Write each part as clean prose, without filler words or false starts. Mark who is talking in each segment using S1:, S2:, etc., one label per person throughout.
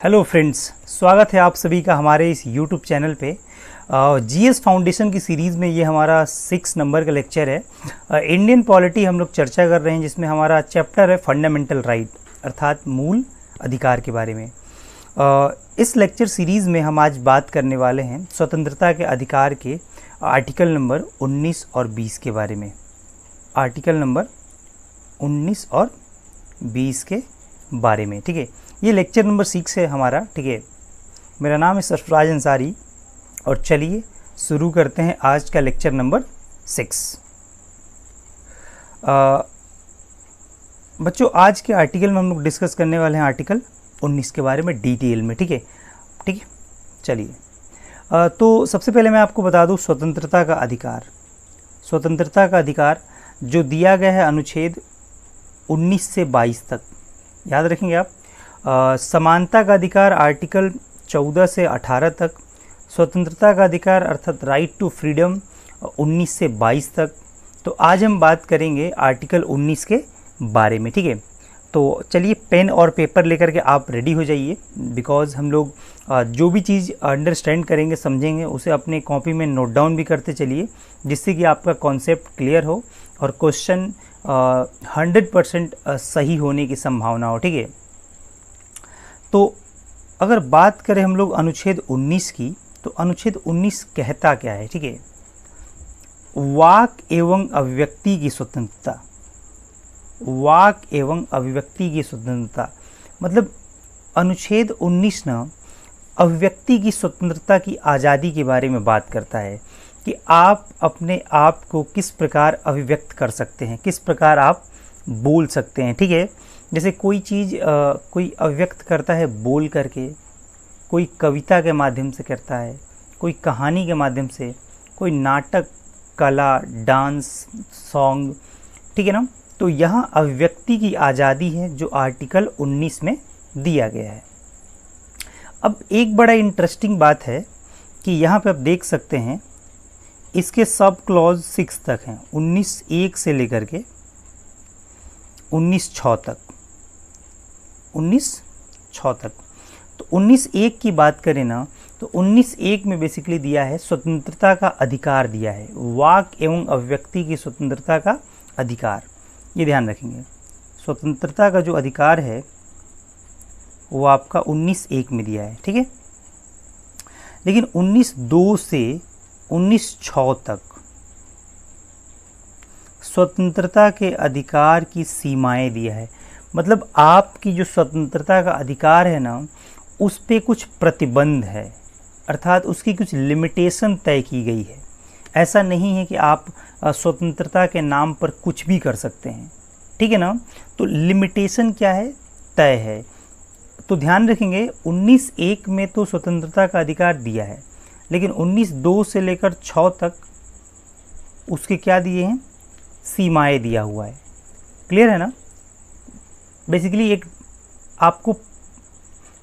S1: Hello friends, स्वागत है आप सभी का हमारे इस यूट्यूब चैनल पे। जीएस फाउंडेशन की सीरीज़ में ये हमारा 6 नंबर का लेक्चर है। इंडियन पॉलिटी हम लोग चर्चा कर रहे हैं, जिसमें हमारा चैप्टर है फंडामेंटल राइट अर्थात मूल अधिकार के बारे में। इस लेक्चर सीरीज़ में हम आज बात करने वाले हैं स्वतंत्रता के अधिकार के आर्टिकल नंबर 19 और 20 के बारे में। आर्टिकल नंबर 19 और 20 के बारे में, ठीक है। ये लेक्चर नंबर 6 है हमारा, ठीक है। मेरा नाम है सरफराज अंसारी और चलिए शुरू करते हैं आज का लेक्चर नंबर 6। बच्चों, आज के आर्टिकल में हम लोग डिस्कस करने वाले हैं आर्टिकल 19 के बारे में डिटेल में, ठीक है। चलिए, तो सबसे पहले मैं आपको बता दूं स्वतंत्रता का अधिकार। स्वतंत्रता का अधिकार जो दिया गया है अनुच्छेद 19 से 22 तक, याद रखेंगे आप। समानता का अधिकार आर्टिकल 14 से 18 तक, स्वतंत्रता का अधिकार अर्थात राइट टू फ्रीडम 19 से 22 तक। तो आज हम बात करेंगे आर्टिकल 19 के बारे में, ठीक है। तो चलिए पेन और पेपर लेकर के आप रेडी हो जाइए, बिकॉज़ हम लोग जो भी चीज़ अंडरस्टैंड करेंगे समझेंगे उसे अपने कॉपी में नोट डाउन भी करते चलिए, जिससे कि आपका कॉन्सेप्ट क्लियर हो और क्वेश्चन 100% सही होने की संभावना हो, ठीक है। तो अगर बात करें हम लोग अनुच्छेद 19 की, तो अनुच्छेद 19 कहता क्या है, ठीक है। वाक एवं अभिव्यक्ति की स्वतंत्रता। वाक एवं अभिव्यक्ति की स्वतंत्रता मतलब अनुच्छेद 19 ना अभिव्यक्ति की स्वतंत्रता की आज़ादी के बारे में बात करता है कि आप अपने आप को किस प्रकार अभिव्यक्त कर सकते हैं, किस प्रकार आप बोल सकते हैं, ठीक है। जैसे कोई चीज़ कोई अभिव्यक्त करता है बोल करके, कोई कविता के माध्यम से करता है, कोई कहानी के माध्यम से, कोई नाटक, कला, डांस, सॉन्ग, ठीक है ना। तो यहाँ अभिव्यक्ति की आज़ादी है जो आर्टिकल 19 में दिया गया है। अब एक बड़ा इंटरेस्टिंग बात है कि यहाँ पे आप देख सकते हैं इसके सब क्लॉज 6 तक हैं, 19(1) से लेकर के 19(6) तक, 19(6) तक। तो 19(1) की बात करें ना, तो 19(1) में बेसिकली दिया है स्वतंत्रता का अधिकार दिया है, वाक एवं अभिव्यक्ति की स्वतंत्रता का अधिकार। ये ध्यान रखेंगे, स्वतंत्रता का जो अधिकार है वो आपका 19(1) में दिया है, ठीक है। लेकिन 19(2) से 19(6) तक स्वतंत्रता के अधिकार की सीमाएं दिया है। मतलब आपकी जो स्वतंत्रता का अधिकार है ना, उस पे कुछ प्रतिबंध है, अर्थात उसकी कुछ लिमिटेशन तय की गई है। ऐसा नहीं है कि आप स्वतंत्रता के नाम पर कुछ भी कर सकते हैं, ठीक है ना। तो लिमिटेशन क्या है, तय है। तो ध्यान रखेंगे 19(1) में तो स्वतंत्रता का अधिकार दिया है, लेकिन 19(2) से लेकर 6 तक उसके क्या दिए हैं, सीमाएं दिया हुआ है। क्लियर है ना। बेसिकली एक आपको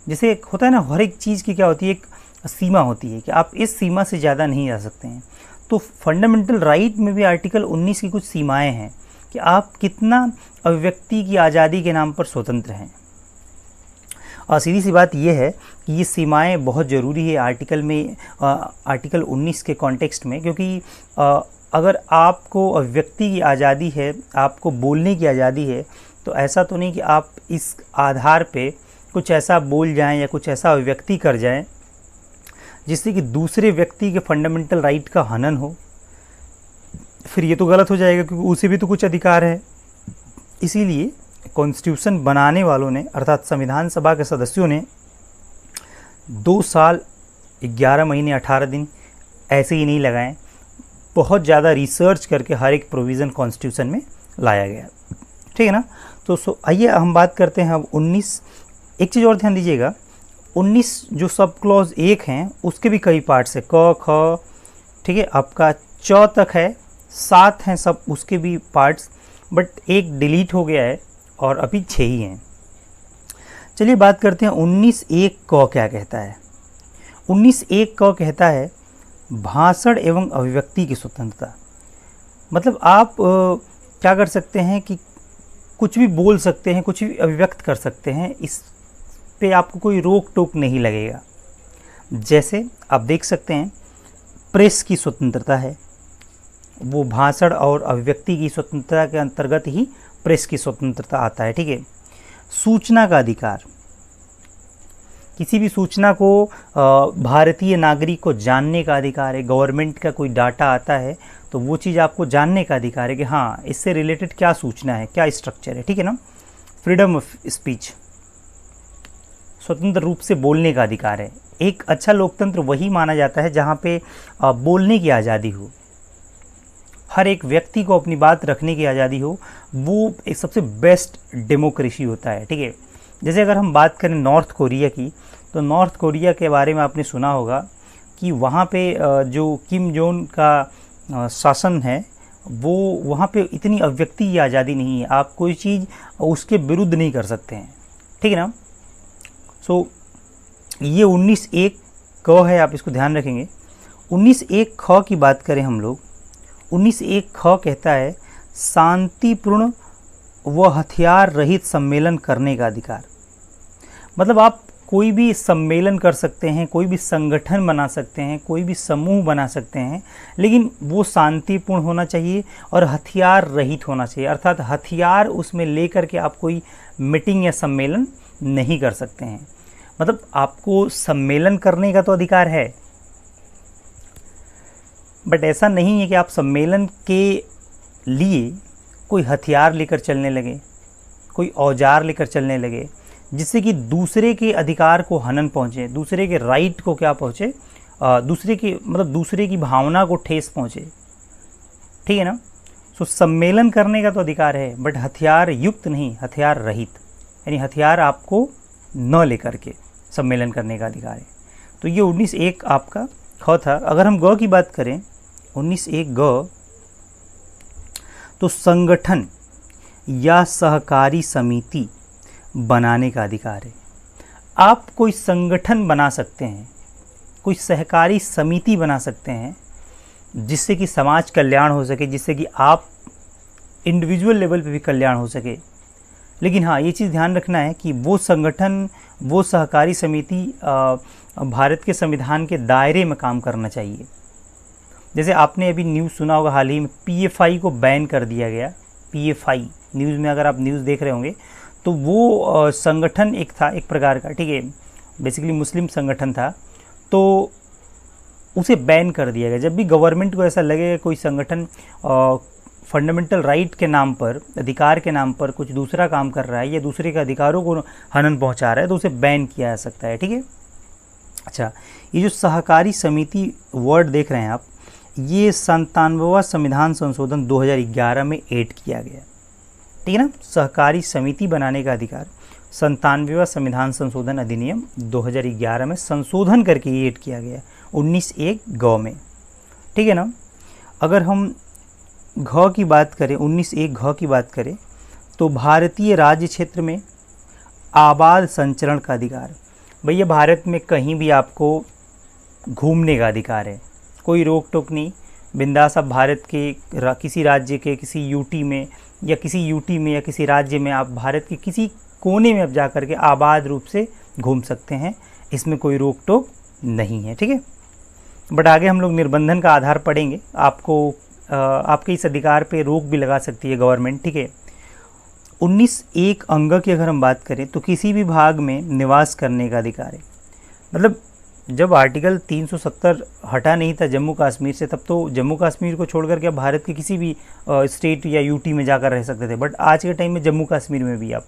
S1: जैसे एक होता है ना, हर एक चीज़ की क्या होती है, एक सीमा होती है कि आप इस सीमा से ज़्यादा नहीं जा सकते हैं। तो फंडामेंटल राइट में भी आर्टिकल 19 की कुछ सीमाएं हैं कि आप कितना अभिव्यक्ति की आज़ादी के नाम पर स्वतंत्र हैं। और सीधी सी बात यह है कि ये सीमाएं बहुत ज़रूरी है आर्टिकल में, आर्टिकल 19 के कॉन्टेक्स्ट में, क्योंकि अगर आपको अभिव्यक्ति की आज़ादी है, आपको बोलने की आज़ादी है, तो ऐसा तो नहीं कि आप इस आधार पे कुछ ऐसा बोल जाएं या कुछ ऐसा अभिव्यक्ति कर जाएं जिससे कि दूसरे व्यक्ति के फंडामेंटल राइट का हनन हो। फिर ये तो गलत हो जाएगा, क्योंकि उसे भी तो कुछ अधिकार है। इसीलिए कॉन्स्टिट्यूशन बनाने वालों ने अर्थात संविधान सभा के सदस्यों ने 2 साल 11 महीने 18 दिन ऐसे ही नहीं लगाए, बहुत ज़्यादा रिसर्च करके हर एक प्रोविज़न कॉन्स्टिट्यूशन में लाया गया, ठीक है ना। तो आइए हम बात करते हैं अब 19। एक चीज़ और ध्यान दीजिएगा, 19 जो सब क्लॉज 1 हैं उसके भी कई पार्ट्स है, क, ख, ठीक है, आपका च तक है, 7 हैं सब उसके भी पार्ट्स, बट एक डिलीट हो गया है और अभी 6 ही हैं। चलिए बात करते हैं 19(1) क क्या कहता है। 19(1) क कहता है भाषण एवं अभिव्यक्ति की स्वतंत्रता। मतलब आप क्या कर सकते हैं कि कुछ भी बोल सकते हैं, कुछ भी अभिव्यक्त कर सकते हैं इस पे आपको कोई रोक टोक नहीं लगेगा। जैसे आप देख सकते हैं प्रेस की स्वतंत्रता है, वो भाषण और अभिव्यक्ति की स्वतंत्रता के अंतर्गत ही प्रेस की स्वतंत्रता आता है, ठीक है। सूचना का अधिकार, किसी भी सूचना को भारतीय नागरिक को जानने का अधिकार है। गवर्नमेंट का कोई डाटा आता है तो वो चीज़ आपको जानने का अधिकार है कि हाँ इससे रिलेटेड क्या सूचना है, क्या स्ट्रक्चर है, ठीक है ना। फ्रीडम ऑफ स्पीच, स्वतंत्र रूप से बोलने का अधिकार है। एक अच्छा लोकतंत्र वही माना जाता है जहाँ पे बोलने की आज़ादी हो, हर एक व्यक्ति को अपनी बात रखने की आज़ादी हो, वो एक सबसे बेस्ट डेमोक्रेसी होता है, ठीक है। जैसे अगर हम बात करें नॉर्थ कोरिया की, तो नॉर्थ कोरिया के बारे में आपने सुना होगा कि वहाँ पे जो किम जोन का शासन है, वो वहाँ पे इतनी अभिव्यक्ति की आज़ादी नहीं है, आप कोई चीज़ उसके विरुद्ध नहीं कर सकते हैं, ठीक है ना। सो ये 19(1) क है, आप इसको ध्यान रखेंगे। 19(1) ख की बात करें हम लोग, 19(1) ख कहता है शांतिपूर्ण व हथियार रहित सम्मेलन करने का अधिकार। मतलब आप कोई भी सम्मेलन कर सकते हैं, कोई भी संगठन बना सकते हैं, कोई भी समूह बना सकते हैं, लेकिन वो शांतिपूर्ण होना चाहिए और हथियार रहित होना चाहिए। अर्थात हथियार उसमें लेकर के आप कोई मीटिंग या सम्मेलन नहीं कर सकते हैं। मतलब आपको सम्मेलन करने का तो अधिकार है, बट ऐसा नहीं है कि आप सम्मेलन के लिए कोई हथियार लेकर चलने लगे, कोई औजार लेकर चलने लगे, जिससे कि दूसरे के अधिकार को हनन पहुँचे, दूसरे के राइट को क्या पहुँचे, दूसरे की भावना को ठेस पहुँचे, ठीक है ना। सो सम्मेलन करने का तो अधिकार है, बट हथियार युक्त नहीं, हथियार रहित, यानी हथियार आपको न लेकर के सम्मेलन करने का अधिकार है। तो ये 19(1) आपका ख था। अगर हम ग की बात करें, 19(1) ग, तो संगठन या सहकारी समिति बनाने का अधिकार है। आप कोई संगठन बना सकते हैं, कोई सहकारी समिति बना सकते हैं, जिससे कि समाज कल्याण हो सके, जिससे कि आप इंडिविजुअल लेवल पे भी कल्याण हो सके। लेकिन हाँ, ये चीज़ ध्यान रखना है कि वो संगठन, वो सहकारी समिति भारत के संविधान के दायरे में काम करना चाहिए। जैसे आपने अभी न्यूज़ सुना होगा, हाल ही में PFI को बैन कर दिया गया। PFI न्यूज़ में अगर आप न्यूज़ देख रहे होंगे तो वो संगठन एक था, एक प्रकार का, ठीक है, बेसिकली मुस्लिम संगठन था, तो उसे बैन कर दिया गया। जब भी गवर्नमेंट को ऐसा लगेगा कोई संगठन फंडामेंटल राइट के नाम पर, अधिकार के नाम पर कुछ दूसरा काम कर रहा है या दूसरे के अधिकारों को हनन पहुंचा रहा है, तो उसे बैन किया जा सकता है, ठीक है। अच्छा, ये जो सहकारी समिति वर्ड देख रहे हैं आप, ये 97वां संविधान संशोधन 2011 में ऐड किया गया, ठीक है ना। सहकारी समिति बनाने का अधिकार 97वां संविधान संशोधन अधिनियम 2011 में संशोधन करके ये ऐड किया गया 19(1) ग में, ठीक है ना। अगर हम घ की बात करें, 19(1) घ की बात करें, तो भारतीय राज्य क्षेत्र में आबाद संचरण का अधिकार। भैया भारत में कहीं भी आपको घूमने का अधिकार है, कोई रोक टोक नहीं, बिंदास आप भारत के किसी राज्य के किसी यूटी में या किसी राज्य में, आप भारत के किसी कोने में आप जा कर के आबाद रूप से घूम सकते हैं, इसमें कोई रोक टोक नहीं है, ठीक है। बट आगे हम लोग निर्बंधन का आधार पढ़ेंगे, आपको आपके इस अधिकार पे रोक भी लगा सकती है गवर्नमेंट, ठीक है। 19(1) अंग की अगर हम बात करें तो किसी भी भाग में निवास करने का अधिकार है। मतलब जब आर्टिकल 370 हटा नहीं था जम्मू कश्मीर से, तब तो जम्मू कश्मीर को छोड़ करके आप भारत के किसी भी स्टेट या यूटी में जाकर रह सकते थे, बट आज के टाइम में जम्मू कश्मीर में भी आप,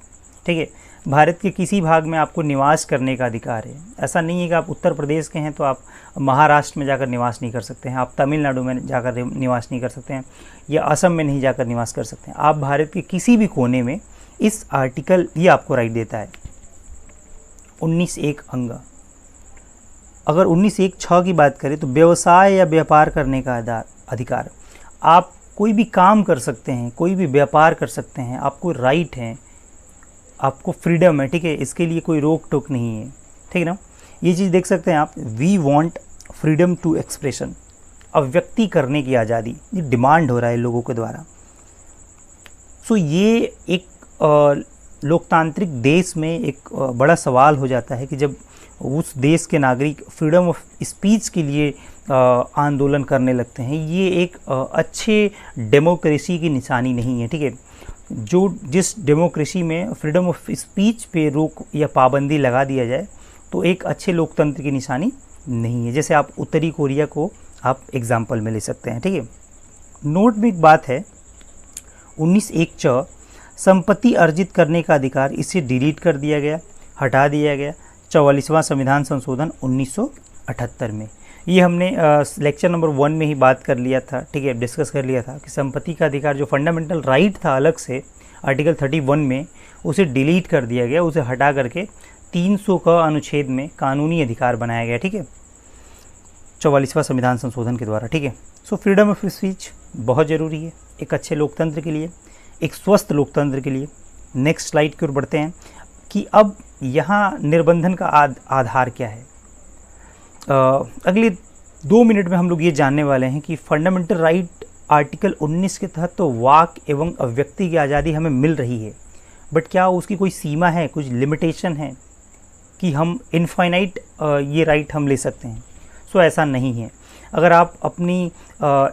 S1: ठीक है, भारत के किसी भाग में आपको निवास करने का अधिकार है। ऐसा नहीं है कि आप उत्तर प्रदेश के हैं तो आप महाराष्ट्र में जाकर निवास नहीं कर सकते हैं, आप तमिलनाडु में जाकर निवास नहीं कर सकते हैं, या असम में नहीं जाकर निवास कर सकते हैं। आप भारत के किसी भी कोने में, इस आर्टिकल ये आपको राइट देता है 19(1) अंग। अगर 19(1) छ की बात करें तो व्यवसाय या व्यापार करने का अधिकार। आप कोई भी काम कर सकते हैं, कोई भी व्यापार कर सकते हैं, आपको राइट है, आपको फ्रीडम है, ठीक है, इसके लिए कोई रोक टोक नहीं है, ठीक है ना। ये चीज़ देख सकते हैं आप, we want freedom to expression, अभिव्यक्ति करने की आज़ादी, ये डिमांड हो रहा है लोगों के द्वारा। सो ये एक लोकतांत्रिक देश में एक बड़ा सवाल हो जाता है कि जब उस देश के नागरिक फ्रीडम ऑफ स्पीच के लिए आंदोलन करने लगते हैं, ये एक अच्छे डेमोक्रेसी की निशानी नहीं है। ठीक है, जिस डेमोक्रेसी में फ्रीडम ऑफ स्पीच पे रोक या पाबंदी लगा दिया जाए तो एक अच्छे लोकतंत्र की निशानी नहीं है। जैसे आप उत्तरी कोरिया को आप एग्जाम्पल में ले सकते हैं। ठीक है, नोट में एक बात है, 19(1) संपत्ति अर्जित करने का अधिकार, इसे डिलीट कर दिया गया, हटा दिया गया 44वां संविधान संशोधन 1978 में। ये हमने लेक्चर नंबर 1 में ही बात कर लिया था। ठीक है, डिस्कस कर लिया था कि संपत्ति का अधिकार जो फंडामेंटल राइट था अलग से आर्टिकल 31 में, उसे डिलीट कर दिया गया, उसे हटा करके 300 का अनुच्छेद में कानूनी अधिकार बनाया गया। ठीक है, 44वां संविधान संशोधन के द्वारा। ठीक है, सो फ्रीडम ऑफ स्पीच बहुत ज़रूरी है एक अच्छे लोकतंत्र के लिए, एक स्वस्थ लोकतंत्र के लिए। नेक्स्ट स्लाइड की ओर बढ़ते हैं कि अब यहाँ निर्बंधन का आधार क्या है। अगले 2 मिनट में हम लोग ये जानने वाले हैं कि फंडामेंटल राइट आर्टिकल 19 के तहत तो वाक एवं अभिव्यक्ति की आज़ादी हमें मिल रही है, बट क्या उसकी कोई सीमा है, कुछ लिमिटेशन है कि हम इनफाइनाइट ये राइट हम ले सकते हैं? सो ऐसा नहीं है। अगर आप अपनी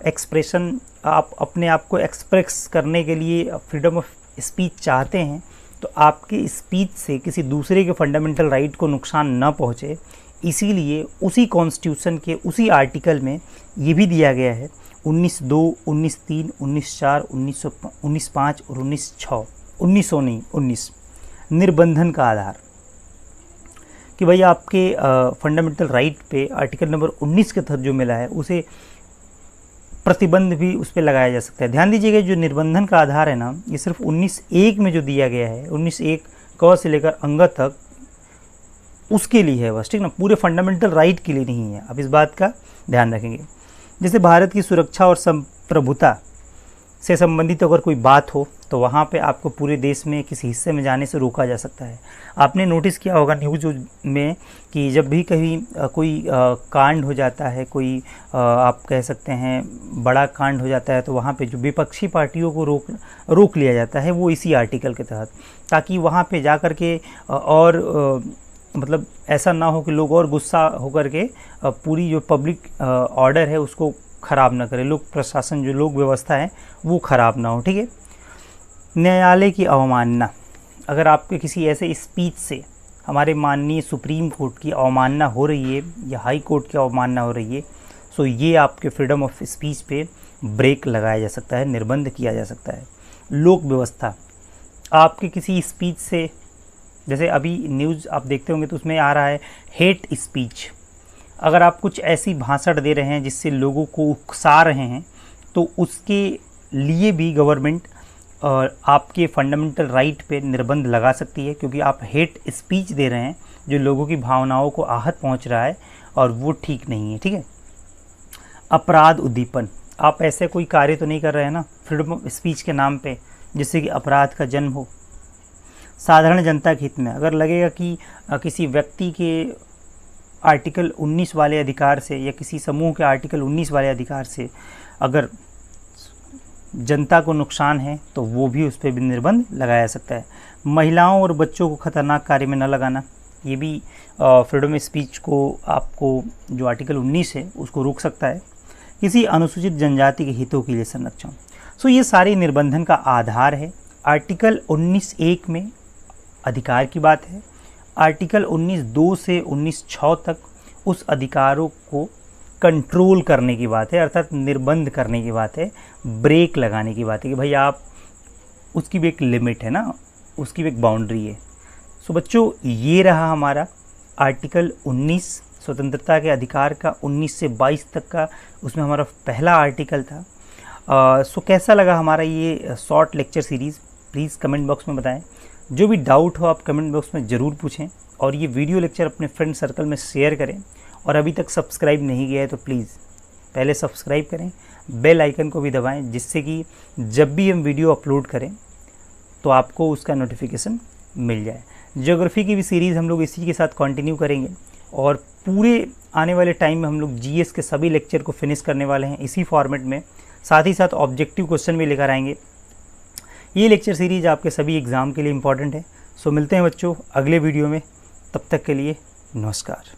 S1: एक्सप्रेशन, आप अपने आप को एक्सप्रेस करने के लिए फ्रीडम ऑफ स्पीच चाहते हैं तो आपके स्पीच से किसी दूसरे के फंडामेंटल राइट को नुकसान न पहुँचे, इसीलिए उसी कॉन्स्टिट्यूशन के उसी आर्टिकल में ये भी दिया गया है 19(2), 19(3), 19(4), 19(5) और 19 निर्बंधन का आधार कि भाई आपके फंडामेंटल राइट पे आर्टिकल नंबर 19 के तहत जो मिला है उसे प्रतिबंध भी उस पर लगाया जा सकता है। ध्यान दीजिएगा, जो निर्बंधन का आधार है ना, ये सिर्फ 19(1) में जो दिया गया है, 19(1) क से लेकर अंग तक उसके लिए है बस। ठीक ना, पूरे फंडामेंटल राइट के लिए नहीं है। अब इस बात का ध्यान रखेंगे। जैसे भारत की सुरक्षा और संप्रभुता से संबंधित अगर कोई बात हो तो वहाँ पे आपको पूरे देश में किसी हिस्से में जाने से रोका जा सकता है। आपने नोटिस किया होगा न्यूज़ में कि जब भी कहीं कोई कांड हो जाता है, कोई आप कह सकते हैं बड़ा कांड हो जाता है, तो वहाँ पे जो विपक्षी पार्टियों को रोक लिया जाता है, वो इसी आर्टिकल के तहत, ताकि वहाँ पे जा कर के और मतलब ऐसा ना हो कि लोग और गुस्सा होकर के पूरी जो पब्लिक ऑर्डर है उसको ख़राब ना करे, लोक प्रशासन जो लोक व्यवस्था है वो ख़राब ना हो। ठीक है, न्यायालय की अवमानना, अगर आपके किसी ऐसे स्पीच से हमारे माननीय सुप्रीम कोर्ट की अवमानना हो रही है या हाई कोर्ट की अवमानना हो रही है, सो ये आपके फ्रीडम ऑफ स्पीच पे ब्रेक लगाया जा सकता है, निर्बंध किया जा सकता है। लोक व्यवस्था, आपके किसी स्पीच से, जैसे अभी न्यूज़ आप देखते होंगे तो उसमें आ रहा है हेट स्पीच, अगर आप कुछ ऐसी भाषण दे रहे हैं जिससे लोगों को उकसा रहे हैं तो उसके लिए भी गवर्नमेंट आपके फंडामेंटल राइट पे निर्बंध लगा सकती है, क्योंकि आप हेट स्पीच दे रहे हैं जो लोगों की भावनाओं को आहत पहुंच रहा है और वो ठीक नहीं है। ठीक है, अपराध उद्दीपन, आप ऐसे कोई कार्य तो नहीं कर रहे हैं ना फ्रीडम ऑफ स्पीच के नाम पे जिससे कि अपराध का जन्म हो। साधारण जनता के हित में, अगर लगेगा कि किसी व्यक्ति के आर्टिकल 19 वाले अधिकार से या किसी समूह के आर्टिकल 19 वाले अधिकार से अगर जनता को नुकसान है तो वो भी उस पर भी निर्बंध लगाया जा सकता है। महिलाओं और बच्चों को खतरनाक कार्य में न लगाना, ये भी फ्रीडम ऑफ स्पीच को आपको जो आर्टिकल 19 है उसको रोक सकता है। किसी अनुसूचित जनजाति के हितों के लिए संरक्षण, सो ये सारे निर्बंधन का आधार है। आर्टिकल 19(1) में अधिकार की बात है, आर्टिकल 19(2) से 19(6) तक उस अधिकारों को कंट्रोल करने की बात है, अर्थात निर्बंध करने की बात है, ब्रेक लगाने की बात है कि भाई आप, उसकी भी एक लिमिट है ना, उसकी भी एक बाउंड्री है। सो बच्चों, ये रहा हमारा आर्टिकल 19 स्वतंत्रता के अधिकार का 19 से 22 तक का, उसमें हमारा पहला आर्टिकल था। सो कैसा लगा हमारा ये short lecture series, please comment box में बताएं। जो भी डाउट हो आप कमेंट बॉक्स में ज़रूर पूछें और ये वीडियो लेक्चर अपने फ्रेंड सर्कल में शेयर करें। और अभी तक सब्सक्राइब नहीं किया है तो प्लीज़ पहले सब्सक्राइब करें, बेल आइकन को भी दबाएं, जिससे कि जब भी हम वीडियो अपलोड करें तो आपको उसका नोटिफिकेशन मिल जाए। ज्योग्राफी की भी सीरीज़ हम लोग इसी के साथ कंटिन्यू करेंगे और पूरे आने वाले टाइम में हम लोग जीएस के सभी लेक्चर को फिनिश करने वाले हैं इसी फॉर्मेट में, साथ ही साथ ऑब्जेक्टिव क्वेश्चन भी लेकर आएंगे। ये लेक्चर सीरीज़ आपके सभी एग्ज़ाम के लिए इम्पॉर्टेंट है, सो मिलते हैं बच्चों अगले वीडियो में, तब तक के लिए नमस्कार।